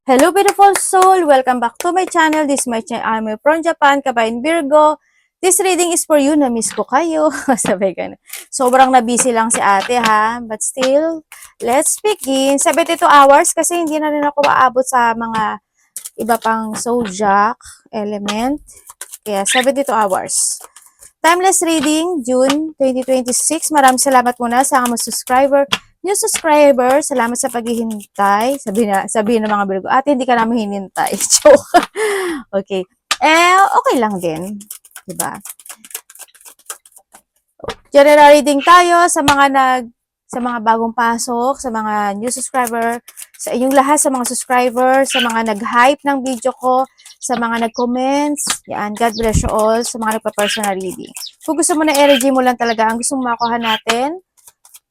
Hello beautiful soul! Welcome back to my channel. This is my channel. I'm from Japan, Kabayan Virgo. This reading is for you. Na-miss ko kayo. Sabi ka na. Sobrang na-busy lang si ate ha. But still, let's begin. 72 hours kasi hindi na rin ako maabot sa mga iba pang zodiac element. Kaya 72 hours. Timeless reading, June 2026. Maraming salamat muna sa mga subscriber. New subscriber, salamat sa paghihintay. Sabihin ng mga Virgo, ate, hindi ka namin hinintay. Joke. Okay. Okay lang din. Diba? General reading tayo sa mga bagong pasok, sa mga new subscriber, sa inyong lahat, sa mga subscriber, sa mga nag-hype ng video ko, sa mga nag-comments. Yan, God bless you all, sa mga nagpa-personal reading. Kung gusto mo na energy mo lang talaga, ang gusto mo makuha natin,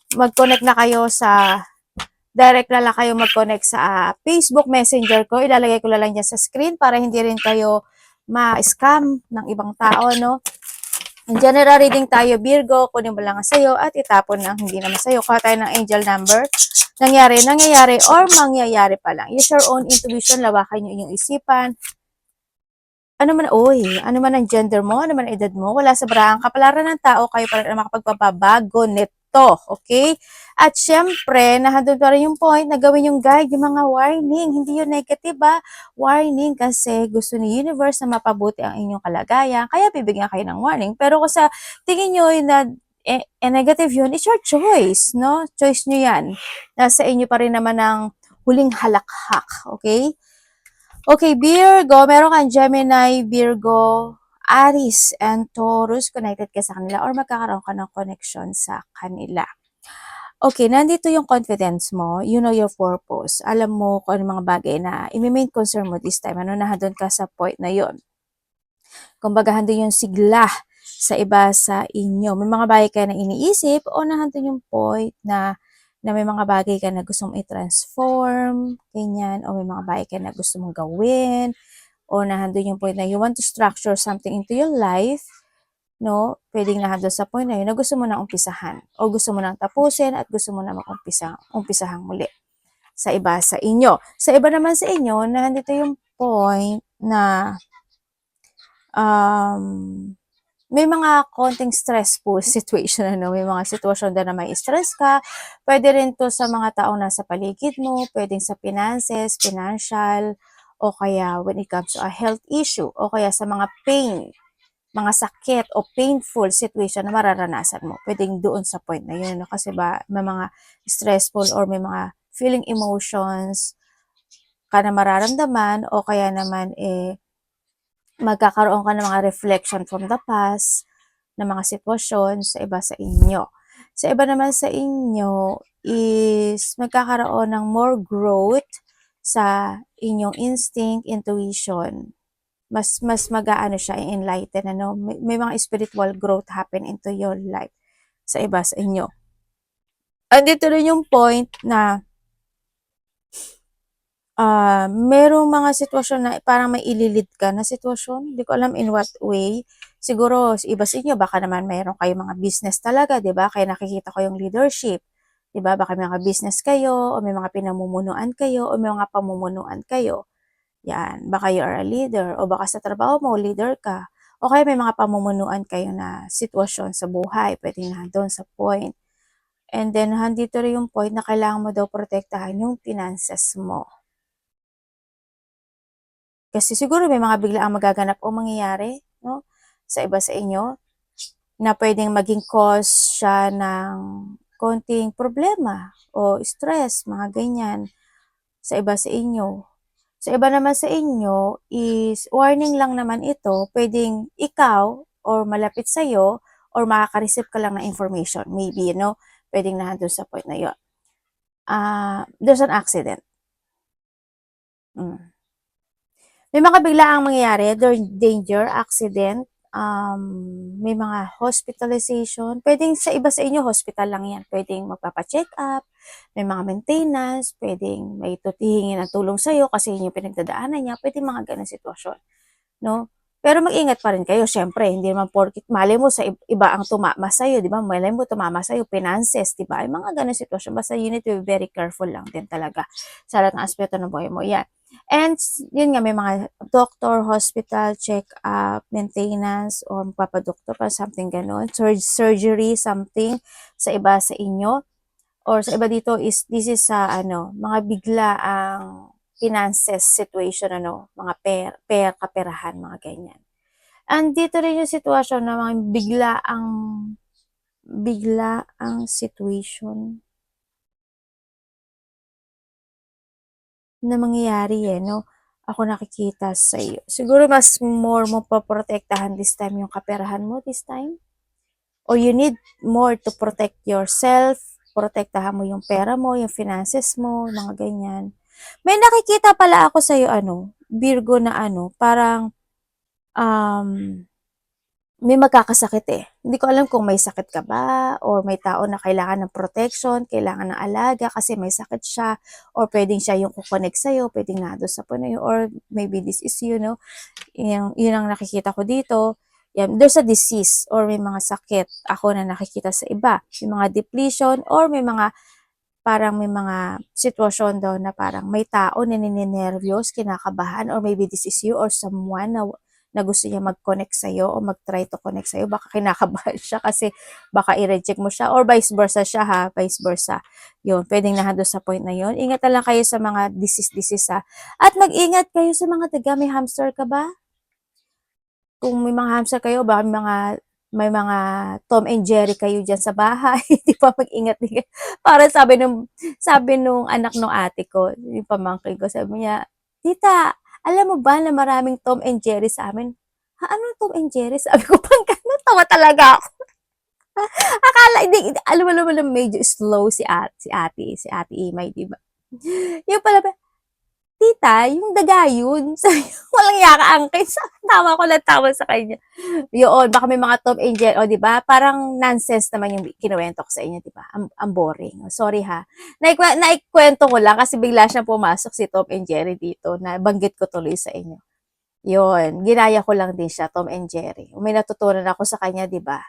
mag-connect na kayo sa, direct na lang kayo mag-connect sa Facebook Messenger ko. Ilalagay ko lang dyan sa screen para hindi rin kayo ma-scam ng ibang tao, no? In general reading tayo, Virgo, kunin mo lang ang sayo at itapon ang hindi naman sayo. Kuha tayo ng angel number. Nangyayari, or mangyayari pa lang. Use your own intuition, lawakan nyo inyong isipan. Ano man ang gender mo, ano man ang edad mo, wala sa barang kapalaran ng tao, kayo pa rin makapagpapabago nito, okay? At syempre, nandun pa rin yung point na gawin yung guide, yung mga warning, hindi yung negative warning kasi gusto ni universe na mapabuti ang inyong kalagayan, kaya bibigyan kayo ng warning. Pero kung sa tingin nyo na negative yun, it's your choice, no? Choice nyo yan. Nasa inyo pa rin naman ang huling halakhak, okay? Okay, Virgo, meron kang Gemini, Virgo, Aries, and Taurus. Connected ka sa kanila or magkakaroon ka ng connection sa kanila. Okay, nandito yung confidence mo. You know your purpose. Alam mo kung ano mga bagay na i-main concern mo this time. Ano, nandun ka sa point na yon. Kumbaga, handun yung sigla sa iba sa inyo. May mga bagay ka na iniisip o nandun yung point na may mga bagay ka na gusto mong i-transform, ganyan, o may mga bagay ka na gusto mong gawin, o nandun yung point na you want to structure something into your life, no? Pwedeng nandun sa point na yun na gusto mo na umpisahan, o gusto mo nang tapusin at gusto mo na umpisahang muli sa iba sa inyo. Sa iba naman sa inyo, nandito yung point na may mga konting stressful situation, ano? May mga sitwasyon na may stress ka. Pwede rin to sa mga taong nasa paligid mo, pwedeng sa finances, financial, o kaya when it comes to a health issue, o kaya sa mga pain, mga sakit o painful situation na mararanasan mo. Pwedeng doon sa point na yun, no? Kasi ba, may mga stressful or may mga feeling emotions ka na mararamdaman, o kaya naman magkakaroon ka ng mga reflection from the past na mga sitwasyon sa iba sa inyo. Sa iba naman sa inyo is magkakaroon ng more growth sa inyong instinct, intuition. Mas mag-aano siya, enlighten, ano? May mga spiritual growth happen into your life sa iba sa inyo. Andito rin yung point na merong mga sitwasyon na parang may ililid ka na sitwasyon. Hindi ko alam in what way. Siguro, iba sa inyo, baka naman mayroon kayong mga business talaga, di ba? Kaya nakikita ko yung leadership. Di ba? Baka may mga business kayo, o may mga pinamumunuan kayo, o may mga pamumunuan kayo. Yan. Baka you are a leader, o baka sa trabaho mo, leader ka. O kaya may mga pamumunuan kayo na sitwasyon sa buhay. Pwede na doon sa point. And then, handito rin yung point na kailangan mo daw protektahan yung finances mo. Kasi siguro may mga biglaang magaganap o mangyayari, no? Sa iba sa inyo, na pwedeng maging cause siya ng konting problema o stress, mga ganyan, sa iba sa inyo. Sa iba naman sa inyo is warning lang naman ito, pwedeng ikaw or malapit sa'yo or makaka-receive ka lang ng information, maybe, no? Pwedeng nandun sa point na yun. There's an accident. May mga biglaang mangyayari, danger, accident, may mga hospitalization. Pwedeng sa iba sa inyo, hospital lang yan. Pwedeng magpapa-check up, may mga maintenance, pwedeng may tutihingin ng tulong sa'yo kasi yun yung pinagdadaanan niya. Pwedeng mga ganang sitwasyon, no? Pero mag-ingat pa rin kayo, syempre, hindi naman porkit mali mo sa iba ang tumama sa'yo, di ba? Malay mo tumama sa'yo, finances, di ba? Ay mga ganang sitwasyon, basta you need to be very careful lang din talaga sa lahat ng aspeto ng buhay mo. Yan. And yun nga, may mga doctor, hospital, check-up, maintenance, or magpapadoktor pa, something ganon. Surgery, something sa iba sa inyo. Or sa iba dito is, this is sa mga bigla ang finances situation, mga kaperahan, mga ganyan. And dito rin yung sitwasyon na mga bigla ang situation na mangyayari no? Ako nakikita sa iyo. Siguro mas more mo paprotektahan this time yung kaperahan mo this time. Or you need more to protect yourself, protektahan mo yung pera mo, yung finances mo, mga ganyan. May nakikita pala ako sa iyo Virgo na parang um, may magkakasakit Hindi ko alam kung may sakit ka ba or may tao na kailangan ng protection, kailangan ng alaga kasi may sakit siya or pwedeng siya yung kukonek sa'yo, pwedeng nado sa puno or maybe this is yun ang nakikita ko dito. Yan, there's a disease or may mga sakit ako na nakikita sa iba. May mga depletion or may mga parang may mga sitwasyon daw na parang may tao na ninenervyos, kinakabahan, or maybe this is you or someone na gusto niya mag-connect sa'yo o mag-try to connect sa'yo, baka kinakabahan siya kasi baka i-reject mo siya or vice versa siya vice versa. Yun, pwedeng nahando sa point na yun. Ingat na lang kayo sa mga disease At mag-ingat kayo sa mga daga. May hamster ka ba? Kung may mga hamster kayo, baka may mga Tom and Jerry kayo dyan sa bahay, di ba mag-ingat din kayo. Para sabi nung anak nung ate ko, yung pamangkin ko, sabi niya, Tita, alam mo ba na maraming Tom and Jerry sa amin? Ha, ano Tom and Jerry? Sabi ko, pang gano'n, tawa talaga ako. Akala, hindi, alam mo naman medyo slow si ate Imay, di ba? Yung pala, Tita, yung daga yun. Walang yaka angkin. Tawa ko lang tawa sa kanya. Yun, baka may mga Tom and Jerry, o di ba? Parang nonsense naman yung kinuwento ko sa inyo, di ba? Ang boring. Sorry ha. Naikwento ko lang kasi bigla siyang pumasok si Tom and Jerry dito na banggit ko tuloy sa inyo. Yun, ginaya ko lang din siya, Tom and Jerry. May natutunan ako sa kanya, di ba?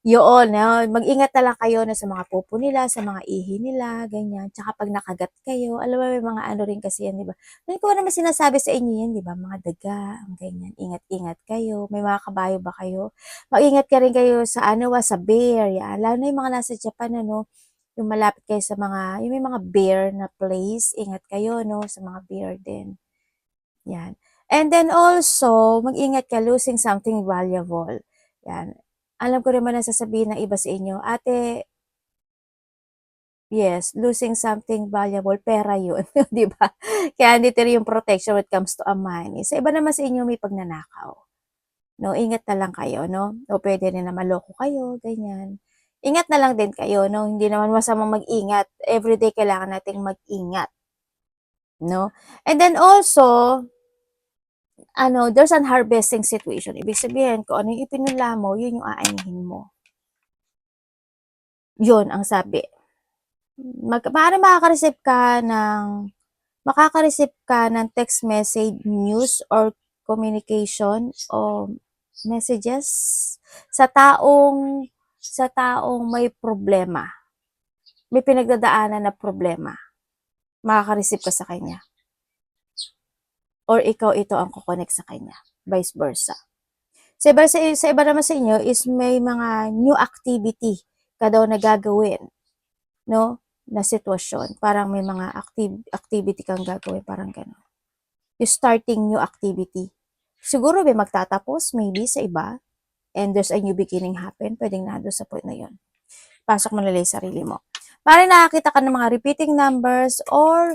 Yun, mag-ingat na lang kayo na sa mga pupo nila, sa mga ihi nila, ganyan. Tsaka pag nakagat kayo, alam mo, may mga ano rin kasi yan, di ba? Hindi ko naman sinasabi sa inyo yan, di ba? Mga daga, ganyan. Ingat-ingat kayo. May mga kabayo ba kayo? Mag-ingat ka rin kayo sa sa bear, yan. Lalo na yung mga nasa Japan, yung malapit kayo sa yung may mga bear na place, ingat kayo, sa mga bear din. Yan. And then also, mag-ingat ka losing something valuable. Yan. Alam ko naman na sasabihin ng iba sa inyo, ate, yes, losing something valuable, pera yun, di ba? Kaya dito rin yung protection when it comes to a money. Sa iba naman sa inyo may pagnanakaw. No, ingat na lang kayo, no? O pwede rin na maloko kayo, ganyan. Ingat na lang din kayo, no? Hindi naman masamang mag-ingat. Everyday kailangan nating mag-ingat, no? And then also, there's an harvesting situation. Ibig sabihin, kung ano yung ipinula mo, yun yung aanihin mo. Yun ang sabi. Paano makaka-receive ka ng text message, news, or communication, o messages sa taong may problema. May pinagdadaanan na problema. Makaka-receive ka sa kanya. Or ikaw ito ang kukonek sa kanya. Vice versa. Sa iba naman sa inyo is may mga new activity ka daw na gagawin, no? Na sitwasyon. Parang may mga activity kang gagawin, parang gano'n. You starting new activity. Siguro may magtatapos, maybe sa iba, and there's a new beginning happen, pwedeng nado sa point na yun. Pasok mo nila yung sarili mo. Parang nakakita ka ng mga repeating numbers or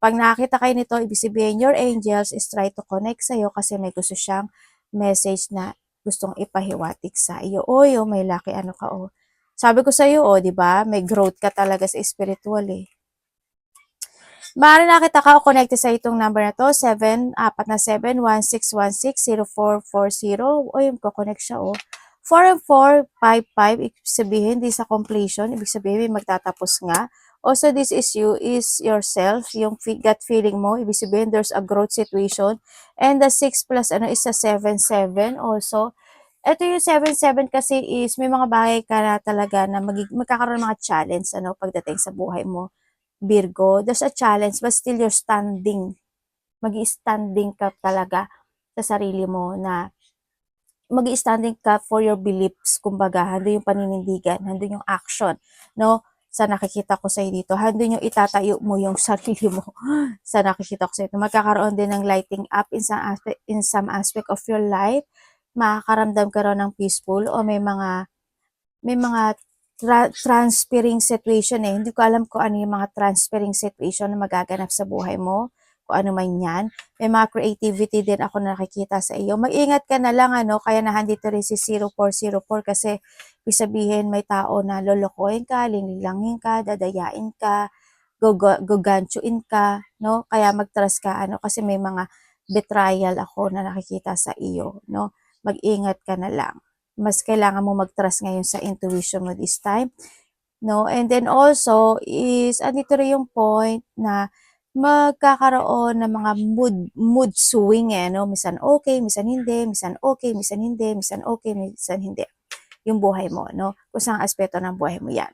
pag nakakita kayo nito, ibig sabihin your angels is try to connect sa'yo kasi may gusto siyang message na gustong ipahiwatig sa iyo. May laki ka, Sabi ko sa iyo, di ba? May growth ka talaga sa spiritual Maaari nakita ka o connected sa itong number na to, 7, 4 na 7, 1616-0440. Yung ko-connect siya, 4 and 4, 5, 5, ibig sabihin, di sa completion, ibig sabihin, may magtatapos nga. Also, this is you, is yourself, yung gut feeling mo, ibig sabihin, there's a growth situation. And the 6 plus, is a 7, 7 also. Ito yung 7-7 kasi is may mga bagay ka na talaga na magkakaroon ng mga challenge pagdating sa buhay mo. Virgo, there's a challenge but still you're standing. Mag-i-standing ka talaga sa sarili mo na mag-i-standing ka for your beliefs, kumbaga, handun yung paninindigan, handun yung action, no? Sa nakikita ko sa'yo dito, handun yung itatayo mo yung sarili mo sa nakikita ko sa'yo dito. Magkakaroon din ng lighting up in some aspect of your life. Makakaramdam ka raw ng peaceful o may mga transferring situation eh. Hindi ko alam kung ano yung mga transferring situation na magaganap sa buhay mo, kung ano man yan. May mga creativity din ako nakikita sa iyo. Mag-ingat ka na lang, ano, kaya nahandito rin si 0404 kasi ibig sabihin may tao na lolokohin ka, linilangin ka, dadayain ka, guganchuin ka, no? Kaya mag-trust ka, ano, kasi may mga betrayal ako na nakikita sa iyo, no? Mag-ingat ka na lang. Mas kailangan mo mag-trust ngayon sa intuition mo this time, no? And then also is andito rin yung point na magkakaroon ng mga mood swing eh, no? Minsan okay, minsan hindi, minsan okay, minsan hindi, minsan okay, minsan hindi. Yung buhay mo, no? Kung saan aspeto ng buhay mo yan.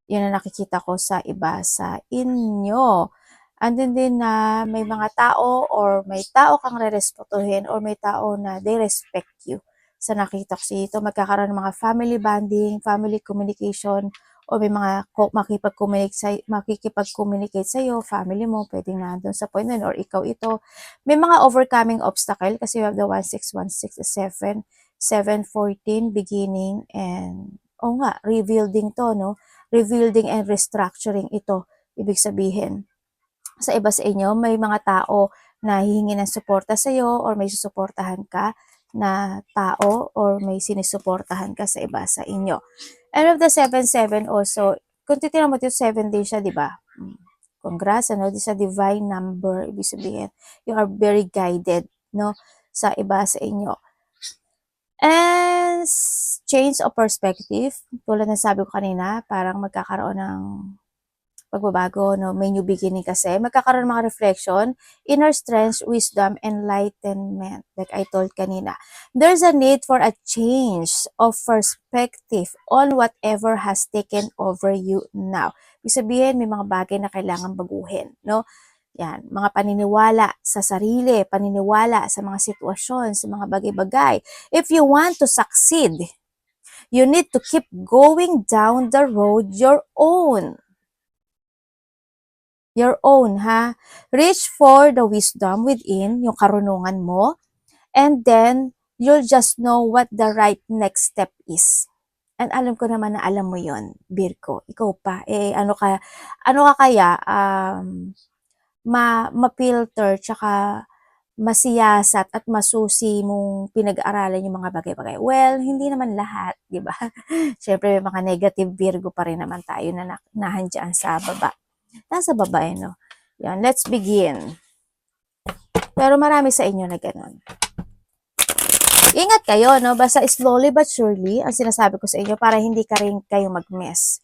Yun ang nakikita ko sa iba sa inyo. Andun din na may mga tao or may tao kang rerespetuhin or may tao na they respect you. Sa nakita ko dito, magkakaroon ng mga family bonding, family communication, o may mga makikipag-communicate sa'yo, family mo, pwedeng nandun sa point nun, or ikaw ito. May mga overcoming obstacle kasi we have the 1616, 7, 714, beginning, and, rebuilding to, no? Rebuilding and restructuring ito. Ibig sabihin, sa iba sa inyo, may mga tao na hihingi ng suporta sa iyo or may susuportahan ka na tao or may sinusuportahan ka sa iba sa inyo. And of the 7-7 also, kung titignan mo ito, 7 din siya, di ba? Congrats, ano, this is a divine number. Ibig sabihin, you are very guided, no, sa iba sa inyo. And change of perspective, tulad ng sabi ko kanina, parang magkakaroon ng pagbabago, no? May new beginning kasi. Magkakaroon ng mga reflection, inner strength, wisdom, enlightenment. Like I told kanina. There's a need for a change of perspective on whatever has taken over you now. Ibig sabihin, may mga bagay na kailangan baguhin, no? Yan, mga paniniwala sa sarili, paniniwala sa mga sitwasyon, sa mga bagay-bagay. If you want to succeed, you need to keep going down the road your own. Your own, ha? Reach for the wisdom within, yung karunungan mo, and then, you'll just know what the right next step is. And alam ko naman na alam mo yon, Virgo. Ikaw pa, ano ka kaya, ma-filter, tsaka masiyasat at masusi mong pinag-aaralan yung mga bagay-bagay. Well, hindi naman lahat, di ba? Siyempre, may mga negative Virgo pa rin naman tayo na nahandyan sa baba. Nasa baba eh, no? Yan, let's begin. Pero marami sa inyo na ganun. Ingat kayo, no? Basta slowly but surely, ang sinasabi ko sa inyo, para hindi ka rin kayo mag-mess.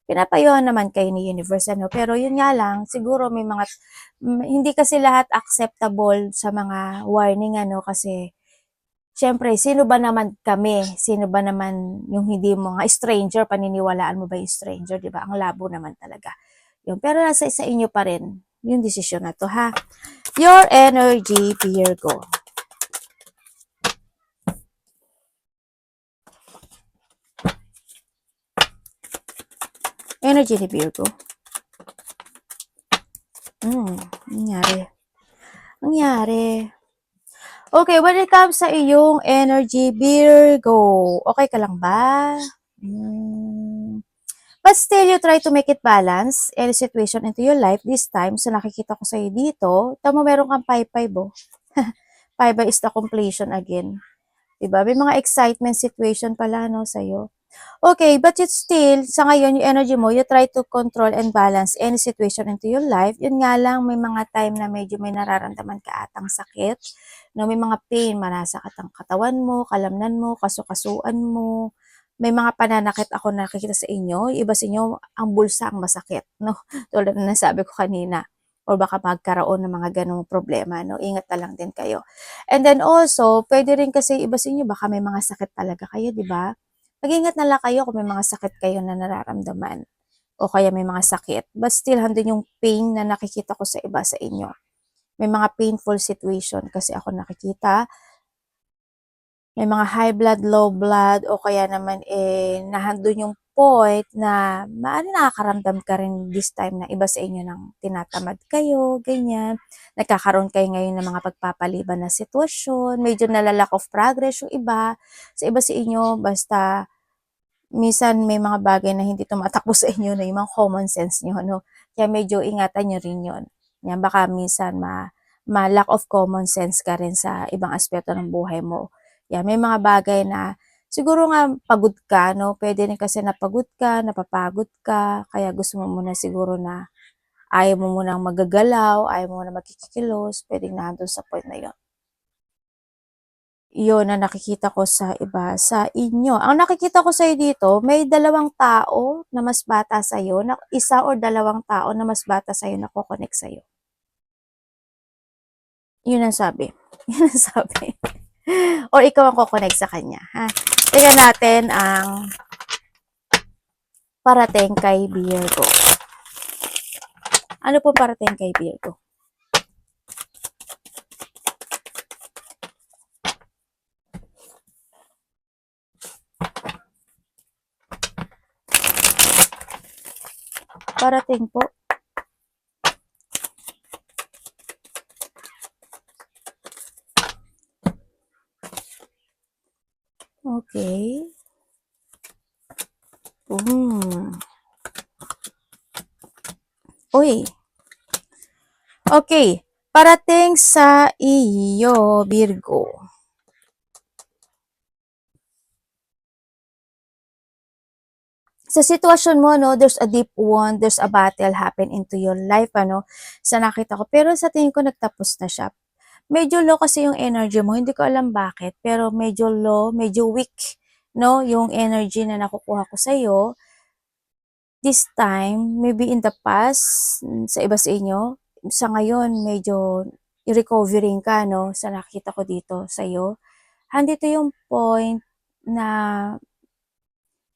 Pinapayuhan naman kayo ni universe, ano? Pero yun nga lang, siguro may mga, hindi kasi lahat acceptable sa mga warning, ano? Kasi, syempre, sino ba naman kami? Sino ba naman yung hindi mo, nga stranger, paniniwalaan mo ba yung stranger, di ba? Ang labo naman talaga. Yun. Pero nasa sa inyo pa rin yung desisyon na to, ha? Your energy, Virgo. Energy ni Virgo. Nangyari. Okay, when it comes sa iyong energy, Virgo, okay ka lang ba? But still, you try to make it balance any situation into your life. This time, so nakikita ko sa'yo dito, tama meron kang 5-5, oh. 5 is the completion again. Diba? May mga excitement situation pala, no, sa'yo. Okay, but it's still, sa ngayon, yung energy mo, you try to control and balance any situation into your life. Yun nga lang, may mga time na medyo may nararamdaman ka atang sakit. No, may mga pain, manasakit ang katawan mo, kalamnan mo, kasukasuan mo. May mga pananakit ako nakikita sa inyo. Yung iba sa inyo, ang bulsa ang masakit. No? Tulad na nasabi ko kanina. Or baka magkaroon ng mga ganong problema. No? Ingat na lang din kayo. And then also, pwede rin kasi iba sa inyo, baka may mga sakit talaga kayo, di ba? Mag-ingat na lang kayo kung may mga sakit kayo na nararamdaman o kaya may mga sakit. But still, handun yung pain na nakikita ko sa iba sa inyo. may mga painful situation kasi ako nakikita. May mga high blood, low blood, o kaya naman nandun yung point na nakakaramdam ka rin this time na iba sa inyo ng tinatamad kayo, ganyan. Nagkakaroon kayo ngayon ng mga pagpapaliban na sitwasyon, medyo nalalack of progress yung iba. Sa iba sa inyo, basta minsan may mga bagay na hindi tumatakbo sa inyo na yung mga common sense nyo, no? Kaya medyo ingatan nyo rin yun. Yan, baka minsan lack of common sense ka rin sa ibang aspeto ng buhay mo. Yan, may mga bagay na siguro nga pagod ka, no? Pwede rin kasi napagod ka, napapagod ka, kaya gusto mo muna siguro na ayaw mo munang magagalaw, ayaw mo muna magkikilos, pwedeng nandun sa point na yun. Yun na nakikita ko sa iba, sa inyo. Ang nakikita ko sa'yo dito, may dalawang tao na mas bata sa'yo, isa or dalawang tao na mas bata sa'yo na kukonek sa'yo. Yun ang sabi. Yun ang sabi. Or ikaw ang kukonek sa kanya, ha? Tingnan natin ang parating kay Virgo. Ano po parating kay Virgo? Parating po. Okay. Uy. Okay. Parating sa iyo, Virgo. Sa sitwasyon mo, no, there's a deep wound, there's a battle happen into your life, ano, sa nakita ko. Pero sa tingin ko, nagtapos na siya. Medyo low kasi yung energy mo, hindi ko alam bakit, pero medyo low, medyo weak, no, yung energy na nakukuha ko sa'yo. This time, maybe in the past, sa iba sa inyo, sa ngayon, medyo recovering ka, no, sa nakita ko dito sa'yo. Handito yung point na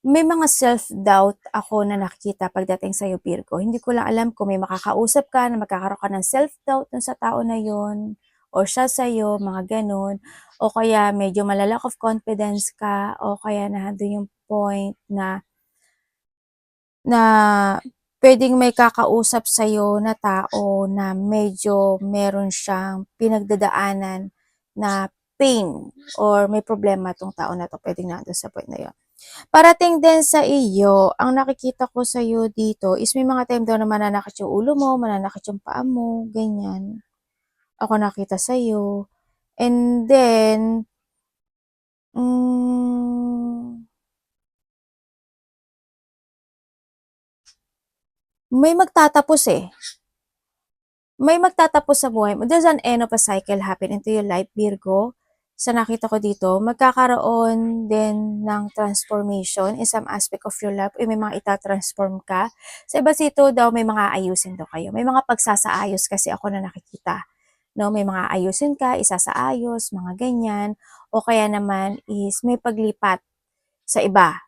may mga self-doubt ako na nakikita pagdating sa'yo, Virgo. Hindi ko lang alam kung may makakausap ka na magkakaroon ka ng self-doubt dun sa tao na yon or siya sa'yo, mga ganun. O kaya medyo malalack of confidence ka o kaya nandun yung point na pwedeng may kakausap sa'yo na tao na medyo meron siyang pinagdadaanan na pain or may problema tong tao na to, pwedeng nandun sa point na yun. Parating din sa iyo, ang nakikita ko sa iyo dito is may mga time daw na mananakit yung ulo mo, mananakit yung paa mo, ganyan. Ako nakita sa iyo. And then, may magtatapos eh. May magtatapos sa buhay mo. There's an end of a cycle happen into your life, Virgo. Sa nakita ko dito, magkakaroon din ng transformation in some aspect of your life. May mga itatransform ka. Sa iba dito daw, may mga ayusin daw kayo. May mga pagsasaayos kasi ako na nakikita. No, may mga ayusin ka, isasaayos, mga ganyan. O kaya naman is may paglipat sa iba.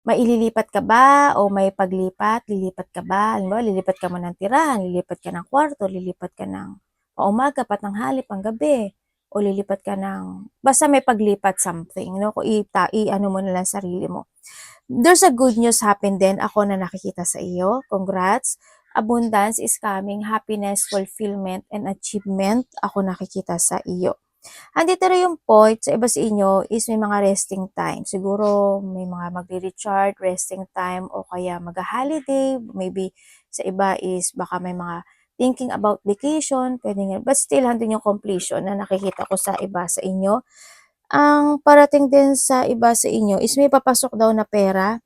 Maililipat ka ba o may paglipat? Lilipat ka ba? Halimbawa, lilipat ka mo ng tirahan, lilipat ka ng kwarto, lilipat ka ng paumaga, patanghali, panggabi, o lilipat ka ng, basta may paglipat something, no? Kung ano mo na lang sarili mo. There's a good news happen din ako na nakikita sa iyo. Congrats. Abundance is coming, happiness, fulfillment, and achievement ako nakikita sa iyo. Andito rin yung point sa iba sa inyo is may mga resting time. Siguro may mga magre-recharge, resting time, o kaya mag-holiday. Maybe sa iba is baka may mga thinking about vacation, pwede nga. But still, handun yung completion na nakikita ko sa iba sa inyo. Ang parating din sa iba sa inyo is may papasok daw na pera.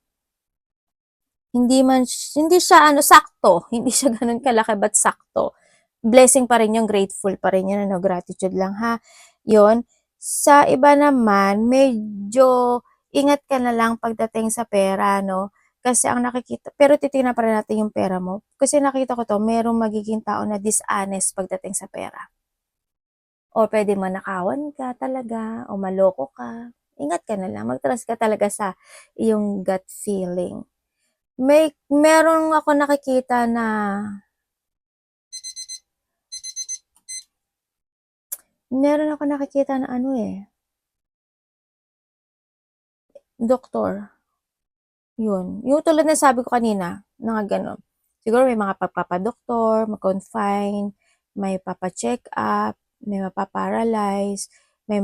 Hindi siya sakto. Hindi siya ganun kalaki, but sakto. Blessing pa rin yung grateful pa rin yun, gratitude lang ha. Yun. Sa iba naman, medyo ingat ka na lang pagdating sa pera, no? Kasi ang nakikita, pero titingnan pa rin natin yung pera mo. Kasi nakita ko to, merong magiging tao na dishonest pagdating sa pera. O pwede manakawan ka talaga, o maloko ka. Ingat ka na lang, mag-trust ka talaga sa iyong gut feeling. Meron ako nakikita na Meron ako nakikita na ano eh, doktor. Yun. Yung tulad ng sabi ko kanina, mga gano'n. Siguro may mga pagpapadoktor, ma-confine, may papa-check up, may mapa-paralyze, may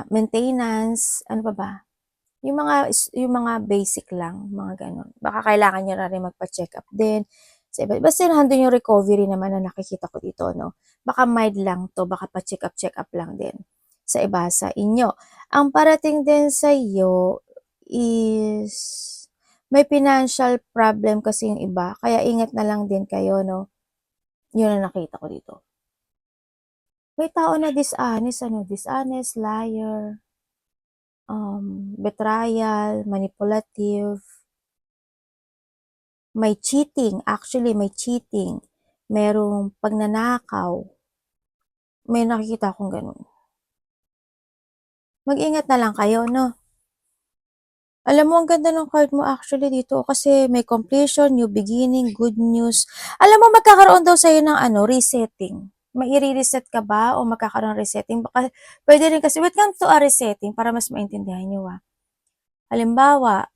maintenance, ano pa ba? Yung mga basic lang, mga gano'n. Baka kailangan niyo na rin magpa-check up din sa iba. Basta nandun yung recovery naman na nakikita ko dito, no? Baka mild lang to, baka check up lang din sa iba sa inyo. Ang parating din sa iyo is may financial problem kasi yung iba, kaya ingat na lang din kayo, no? Yun ang nakita ko dito. May tao na dishonest, liar, betrayal, manipulative, may cheating, actually may cheating, merong pagnanakaw, may nakikita akong ganun. Mag-ingat na lang kayo, no? Alam mo, ang ganda ng card mo actually dito kasi may completion, new beginning, good news. Alam mo, magkakaroon daw sa'yo ng resetting. May i-reset ka ba o magkakaroon ng resetting? Baka, pwede rin kasi, wait lang to a resetting para mas maintindihan nyo Halimbawa,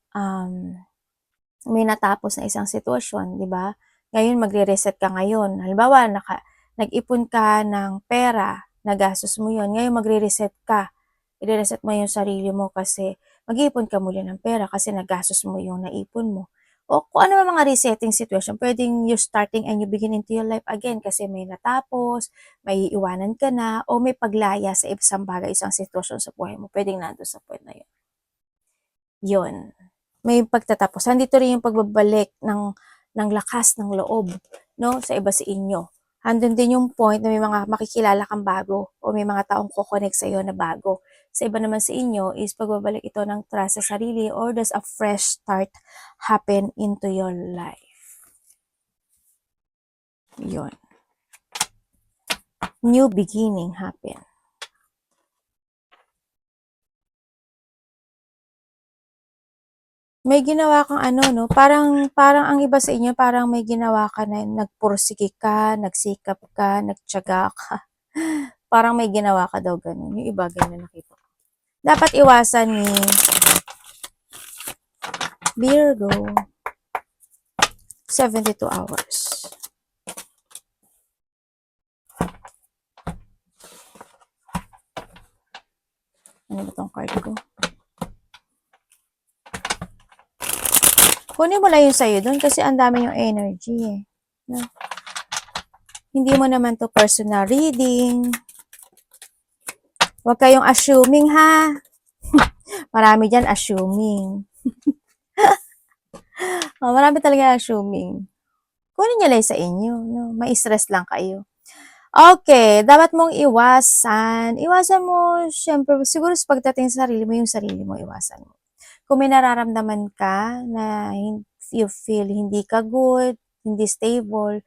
may natapos na isang sitwasyon, di ba? Ngayon, magre-reset ka ngayon. Halimbawa, nag-ipon ka ng pera, nagastos mo yon. Ngayon, magre-reset ka. I-reset mo yung sarili mo kasi mag-iipon ka muli ng pera kasi nagastos mo yung naipon mo. O kung ano mga resetting situation, pwedeng you starting and you begin into your life again kasi may natapos, may iiwanan ka na, o may paglaya sa isang bagay, isang sitwasyon sa buhay mo. Pwedeng nandun sa point na yun. Yun. May pagtatapos. Nandito rin yung pagbabalik ng lakas ng loob, no, sa iba sa inyo. Handun din yung point na may mga makikilala kang bago o may mga taong kukonek sa iyo na bago. Sa iba naman sa inyo is pagbabalik ito ng trust sa sarili or does a fresh start happen into your life. Yun. New beginning happen. May ginawa kang no, parang ang iba sa inyo, parang may ginawa ka na nagpursige ka, nagsikap ka, nagtiyaga ka. Parang may ginawa ka daw ganun. Yung iba, ganun nakita ko. Dapat iwasan ni Virgo, 72 hours. Ano ba tong card ko? Kunin mo lang yung sa'yo doon kasi ang dami yung energy eh. No? Hindi mo naman to personal reading. Huwag kayong assuming ha. Marami dyan assuming. Marami talaga assuming. Kunin nyo lang sa inyo. No? Mai-stress lang kayo. Okay, dapat mong iwasan. Iwasan mo, syempre, siguro sa pagdating sa sarili mo, yung sarili mo, iwasan mo. Kung may nararamdaman ka na you feel hindi ka good, hindi stable,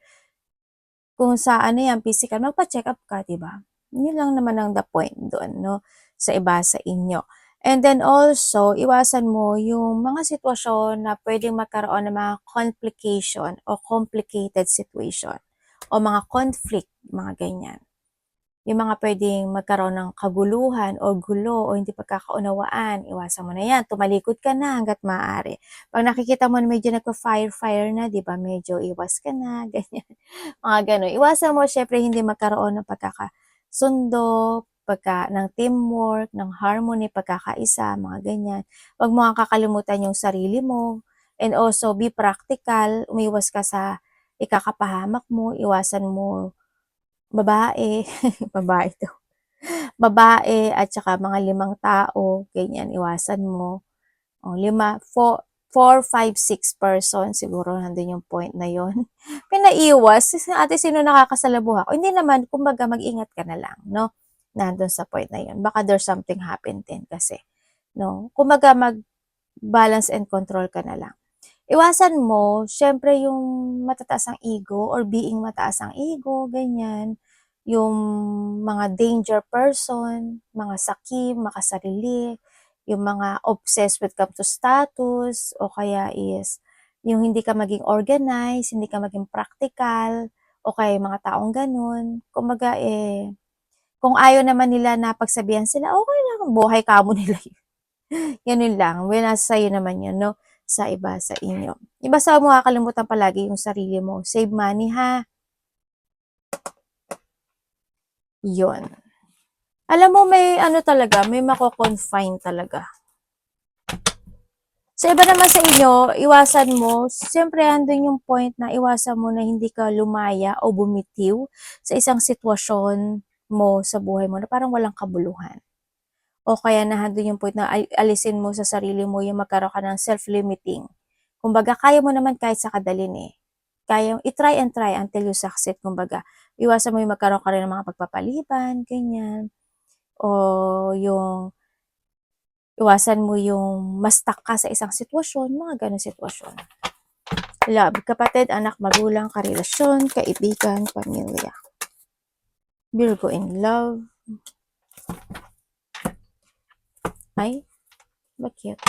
kung sa yan, physical, magpa-check up ka, di ba? Yun lang naman ang the point doon, no? Sa iba sa inyo. And then also, iwasan mo yung mga sitwasyon na pwedeng magkaroon ng mga complication o complicated situation o mga conflict, mga ganyan. Yung mga pwedeng magkaroon ng kaguluhan o gulo o hindi pagkakaunawaan, iwasan mo na yan. Tumalikod ka na hanggat maaari. Pag nakikita mo na medyo nagpa-fire na, di ba, medyo iwas ka na, ganyan. Mga gano'n. Iwasan mo, syempre, hindi magkaroon ng pagkakasundo, ng teamwork, ng harmony, pagkakaisa, mga ganyan. Huwag mo kang kakalimutan yung sarili mo. And also, be practical. Umiwas ka sa ikakapahamak mo. Iwasan mo babae, babae to. Babae at saka mga 5 tao, ganyan, iwasan mo. O, 4, 5, 6 person, siguro nandun yung point na yon. Pinaiwas, ate sino nakakasalabuha ko? Hindi naman, kumbaga mag-ingat ka na lang, no? Nandun sa point na yon. Baka there's something happen din kasi, no? Kumbaga mag-balance and control ka na lang. Iwasan mo, syempre yung matataas ang ego or being mataas ang ego, ganyan. Yung mga danger person, mga sakim, makasarili, yung mga obsessed with come to status, o kaya is yung hindi ka maging organized, hindi ka maging practical, o kaya mga taong ganun. Kumbaga kung ayaw naman nila na pagsabihan sila, okay lang, buhay kamo nila yun. Ganun lang, nasa sa'yo naman yun, no? Sa iba, sa inyo. Basta mo kakalimutan palagi yung sarili mo. Save money, ha? Yun. Alam mo, may ano talaga, may mako-confine talaga. Sa iba naman sa inyo, iwasan mo, siyempre andun yung point na iwasan mo na hindi ka lumaya o bumitiw sa isang sitwasyon mo sa buhay mo na parang walang kabuluhan. O kaya nandun yung point na alisin mo sa sarili mo yung magkaroon ka ng self-limiting. Kumbaga, kaya mo naman kahit sa kadalin eh. Kaya, i-try and try until you succeed. Kumbaga, iwasan mo yung magkaroon ka rin ng mga pagpapaliban, ganyan. O yung iwasan mo yung ma-stuck ka sa isang sitwasyon, mga ganong sitwasyon. Love, kapatid, anak, magulang, karelasyon, kaibigan, pamilya. Virgo in love. Ay, bakit?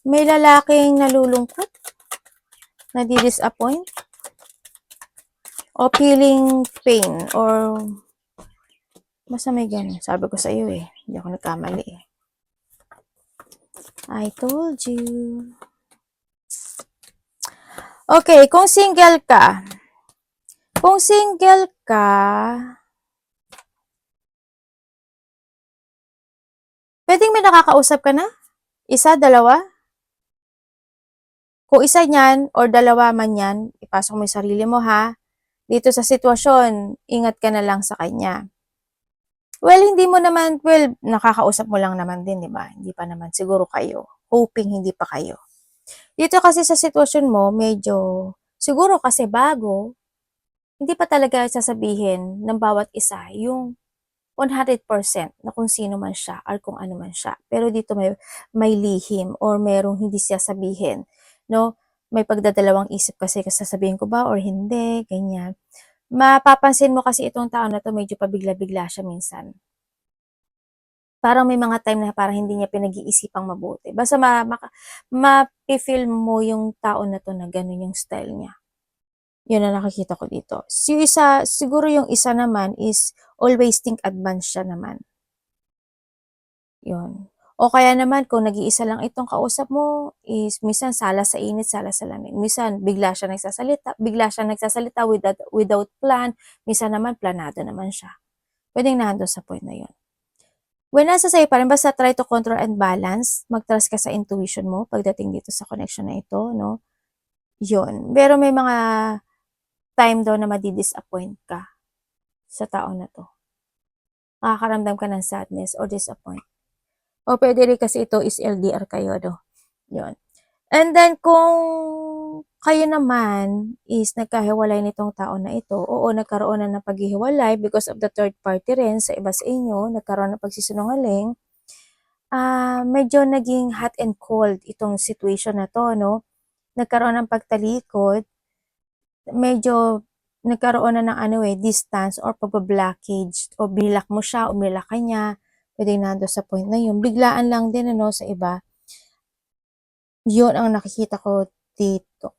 May lalaking nalulungkot, nadi-disappoint, o feeling pain, or basta may ganun. Sabi ko sa iyo eh, hindi ako nagkamali eh. I told you. Okay, kung single ka, pwedeng may nakakausap ka na? Isa, dalawa? Kung isa niyan or dalawa man yan, ipasok mo yung sarili mo ha. Dito sa sitwasyon, ingat ka na lang sa kanya. Well, hindi mo naman, nakakausap mo lang naman din, di ba? Hindi pa naman siguro kayo. Hoping hindi pa kayo. Dito kasi sa sitwasyon mo, medyo, siguro kasi bago, hindi pa talaga sasabihin ng bawat isa yung 100% na kung sino man siya or kung ano man siya. Pero dito may lihim or merong hindi siya sabihin, no? May pagdadalawang isip kasi sasabihin ko ba or hindi, ganyan. Mapapansin mo kasi itong tao na to medyo pabigla-bigla siya minsan. Parang may mga time na parang hindi niya pinag-iisipang mabuti. Basta ma-feel mo yung tao na to na ganun yung style niya. Yun ang nakikita ko dito. Siguro yung isa naman is always think advance siya naman. Yun. O kaya naman kung nag-iisa lang itong kausap mo is minsan sala sa init, sala sa lamig. Minsan bigla siya nagsasalita without plan. Minsan naman planado naman siya. Pwedeng nandun sa point na yun. When nasa sa'yo pa rin, basta try to control and balance. Mag-trust ka sa intuition mo pagdating dito sa connection na ito, no? Yun. Pero may mga time daw na madi-disappoint ka sa tao na to. Makakaramdam ka ng sadness or disappoint. O pwede rin kasi ito is LDR kayo, no? Yun. And then, kung kayo naman is nagkahiwalay nitong tao na ito, oo, nagkaroon na ng paghihiwalay because of the third party rin sa iba sa inyo, nagkaroon ng pagsisinungaling, medyo naging hot and cold itong situation na to, no? Nagkaroon ng pagtalikod, medyo nagkaroon na ng distance or pagpa-blockage o binilak mo siya o binilak ka niya, pwede nando sa point na yun. Biglaan lang din sa iba. Yun ang nakikita ko dito.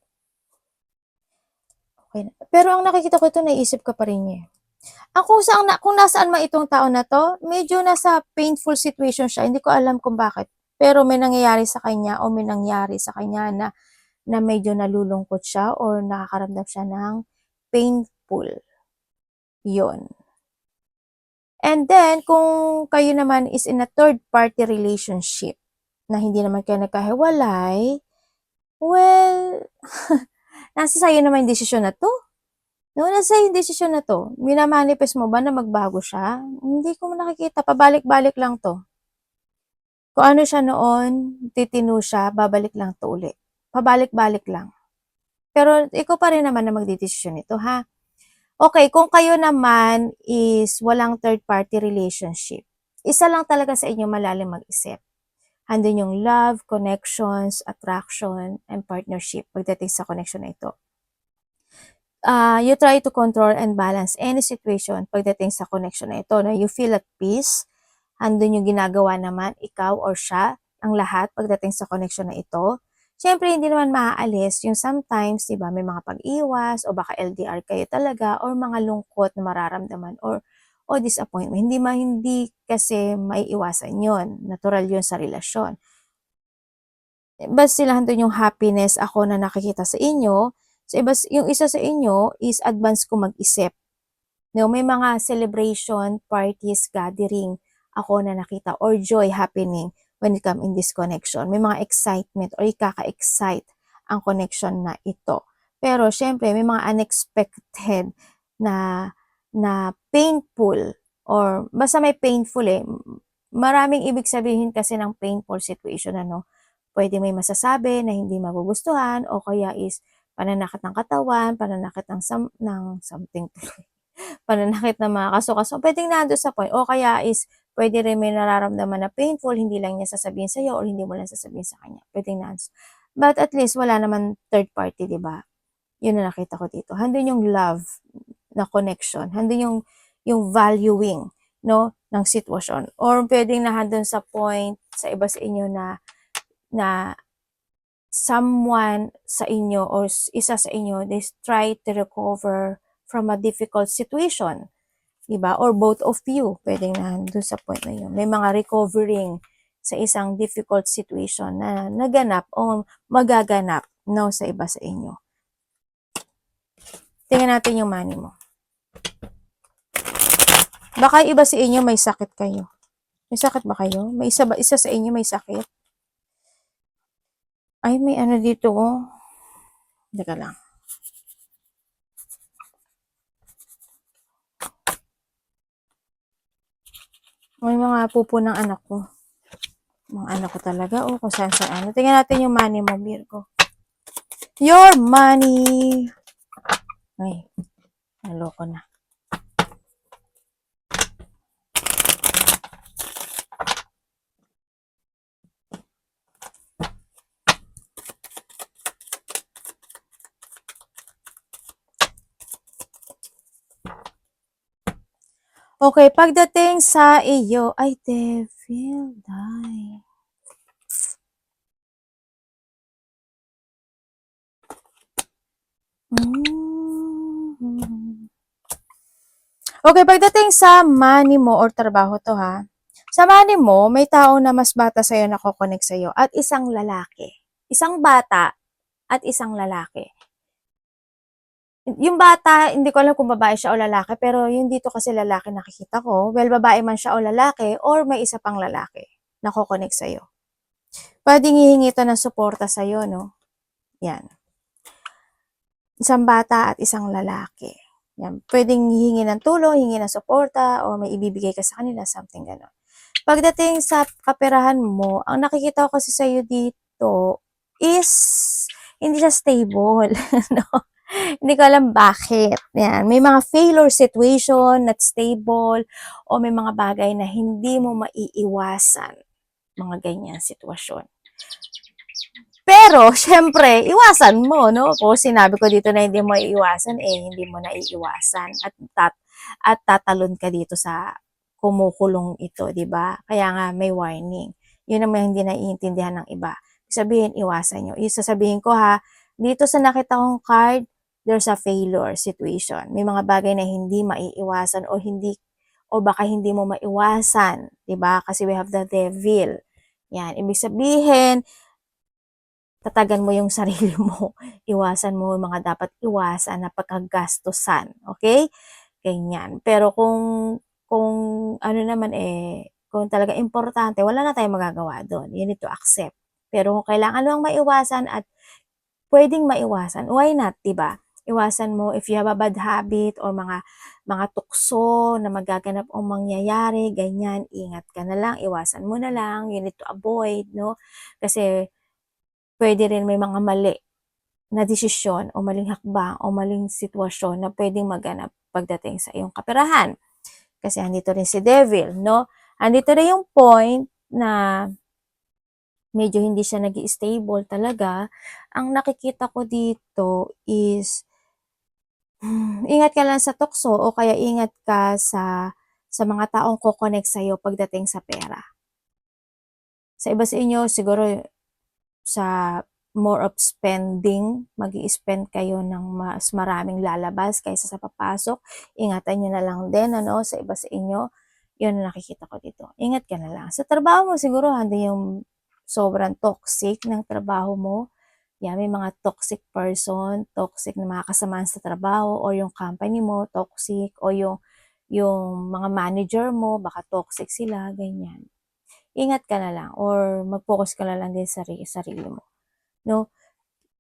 Okay. Pero ang nakikita ko ito, naisip ka pa rin niya. Kung nasaan man itong tao na to, medyo nasa painful situation siya. Hindi ko alam kung bakit. Pero may nangyayari sa kanya o may nangyari sa kanya na medyo nalulungkot siya or nakakaramdam siya ng painful. Yun. And then, kung kayo naman is in a third-party relationship na hindi naman kayo nagkahiwalay, well, nasa sa'yo naman yung desisyon na to. No, nasa sa'yo yung desisyon na to. Minamanifest mo ba na magbago siya? Hindi ko nakikita. Pabalik-balik lang to. Kung ano siya noon, titino siya, babalik lang to uli. Pabalik-balik lang. Pero ikaw pa rin naman na magdidesisyon nito, ha? Okay, kung kayo naman is walang third-party relationship, isa lang talaga sa inyo malalim mag-isip. Handun yung love, connections, attraction, and partnership pagdating sa connection na ito. You try to control and balance any situation pagdating sa connection na ito. No? You feel at peace, andun yung ginagawa naman, ikaw or siya, ang lahat pagdating sa connection na ito. Siyempre, hindi naman maaalis yung sometimes, di ba, may mga pag-iwas o baka LDR kayo talaga or mga lungkot na mararamdaman o disappointment. Hindi kasi maiiwasan yon. Natural yun sa relasyon. Basta sila doon yung happiness ako na nakikita sa inyo. So, yung isa sa inyo is advance ko mag-isip. No, may mga celebration, parties, gathering ako na nakita or joy happening when it come in this connection. May mga excitement or ikaka-excite ang connection na ito. Pero syempre may mga unexpected na painful or basta may painful Maraming ibig sabihin kasi ng painful situation Pwede may masasabi na hindi magugustuhan o kaya is pananakit ng katawan, pananakit ng something pananakit ng mga kaso-kaso, pwedeng nando'n sa point o kaya is pwede rin may nararamdaman na painful, hindi lang niya sasabihin sa'yo or hindi mo lang sasabihin sa kanya, pwedeng nando'n. But at least wala naman third party, 'di ba? 'Yun na nakita ko dito. Handun yung love na connection, handun yung valuing, no, ng sitwasyon. Or pwedeng nandun sa point sa iba sa inyo na someone sa inyo or isa sa inyo, they try to recover from a difficult situation. Diba? Or both of you, pwedeng nandun sa point na yun. May mga recovering sa isang difficult situation na naganap o magaganap no, sa iba sa inyo. Tingnan natin yung money mo. Baka iba sa inyo may sakit kayo. May sakit ba kayo? May isa sa inyo may sakit? Ay, may ano dito oh. Teka lang. May mga pupo ng anak ko. Mga anak ko talaga. O, kung saan saan. Tingnan natin yung money mo, Virgo. Your money. Ay, naloko na. Okay, pagdating sa iyo, ay, devil, die. Okay, pagdating sa money mo or trabaho to ha. Sa money mo, may tao na mas bata sa'yo na kukonek sa'yo at isang lalaki. Isang bata at isang lalaki. Yung bata, hindi ko alam kung babae siya o lalaki, pero yung dito kasi lalaki nakikita ko, well, babae man siya o lalaki, or may isa pang lalaki na kukonek sa'yo. Pwedeng hihingi ito ng suporta sa'yo, no? Yan. Isang bata at isang lalaki. Yan. Pwedeng hihingi ng tulong, hihingi ng suporta, o may ibibigay ka sa kanila, something gano'n. Pagdating sa kaperahan mo, ang nakikita ko kasi sa'yo dito is hindi siya stable, no? Hindi ko alam bakit. Yan. May mga failure situation, not stable, o may mga bagay na hindi mo maiiwasan. Mga ganyan sitwasyon. Pero, syempre, iwasan mo, no? Kung sinabi ko dito na hindi mo iiwasan, hindi mo na iiwasan. At tatalon ka dito sa kumukulong ito, di ba? Kaya nga, may warning. Yun naman hindi naiintindihan ng iba. Sabihin, iwasan nyo. Sasabihin ko ha, dito sa nakita kong card, there's a failure situation. May mga bagay na hindi maiiwasan o baka hindi mo maiwasan, 'di ba? Kasi we have the devil. Yan, ibig sabihin, tatagan mo yung sarili mo. Iwasan mo yung mga dapat iwasan na pagkagastusan, okay? Ganyan. Pero kung ano naman kung talaga importante, wala na tayong magagawa doon. You need to accept. Pero kung kailangan lang maiwasan at pwedeng maiwasan, why not, 'di ba? Iwasan mo if you have a bad habit or mga tukso na magaganap o mangyayari, ganyan, ingat ka na lang, iwasan mo na lang, you need to avoid, no? Kasi pwede rin may mga mali na desisyon o maling hakbang o maling sitwasyon na pwedeng maganap pagdating sa iyong kaperahan. Kasi andito rin si devil, no? Andito rin yung point na medyo hindi siya nag-i-stable talaga. Ang nakikita ko dito is ingat ka lang sa tukso o kaya ingat ka sa sa mga taong ko-connect sa'yo pagdating sa pera. Sa iba sa inyo, siguro sa more of spending, mag-i-spend kayo ng mas maraming lalabas kaysa sa papasok. Ingatan nyo na lang din, ano, sa iba sa inyo. Yun ang nakikita ko dito. Ingat ka na lang. Sa trabaho mo, siguro, hindi yung sobrang toxic ng trabaho mo. Yan, may mga toxic person, toxic na mga kasamaan sa trabaho, or yung company mo, toxic, o yung mga manager mo, baka toxic sila, ganyan. Ingat ka na lang, or mag-focus ka na lang din sa sarili mo. No?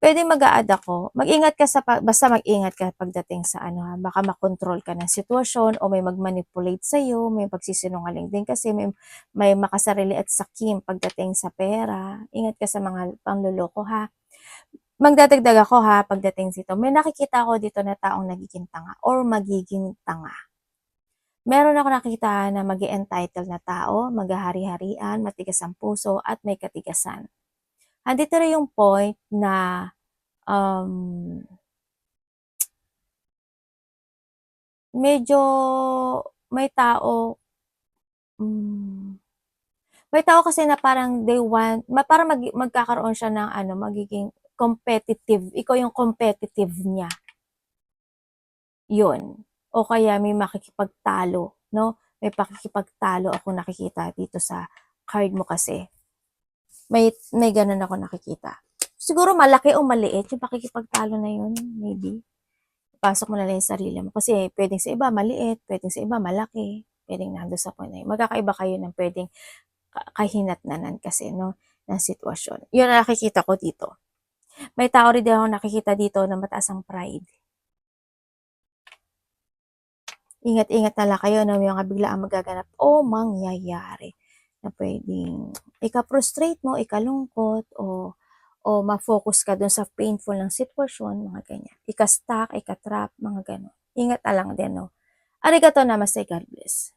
Pwede mag-a-add ako. Mag-ingat ka basta mag-ingat ka pagdating sa ano ha, baka makontrol ka ng sitwasyon o may mag-manipulate sa'yo, may pagsisinungaling din kasi may makasarili at sakim pagdating sa pera. Ingat ka sa mga pangluloko ha. Magdadagdag ako ha pagdating dito. May nakikita ako dito na taong nagiging tanga or magiging tanga. Meron ako nakita na mag-entitled na tao, maghahari-harian, matigas ang puso at may katigasan. Andito rin yung point na um, medyo may tao, may tao kasi na parang they want, parang magkakaroon siya ng ano, magiging competitive. Ikaw yung competitive niya. Yun. O kaya may makikipagtalo, no? May pakikipagtalo ako nakikita dito sa card mo kasi. May ganun ako nakikita. Siguro malaki o maliit yung pakikipagtalo na yun, maybe. Pasok mo na lang yung sarili mo. Kasi pwedeng sa iba maliit, pwedeng sa iba malaki, pwedeng nando sa point na yun. Magkakaiba kayo ng pwedeng kahinatnanan kasi, no, ng sitwasyon. Yun ang nakikita ko dito. May tao rin ako nakikita dito na mataas ang pride. Ingat-ingat na lang kayo na may mga biglaang magaganap o mangyayari na pwedeng ika-frustrate mo, ikalungkot, o ma-focus ka dun sa painful ng sitwasyon, mga ganyan. Ika-stuck, ika-trap, mga ganon. Ingat na lang din, no? Arigato namaste, God bless.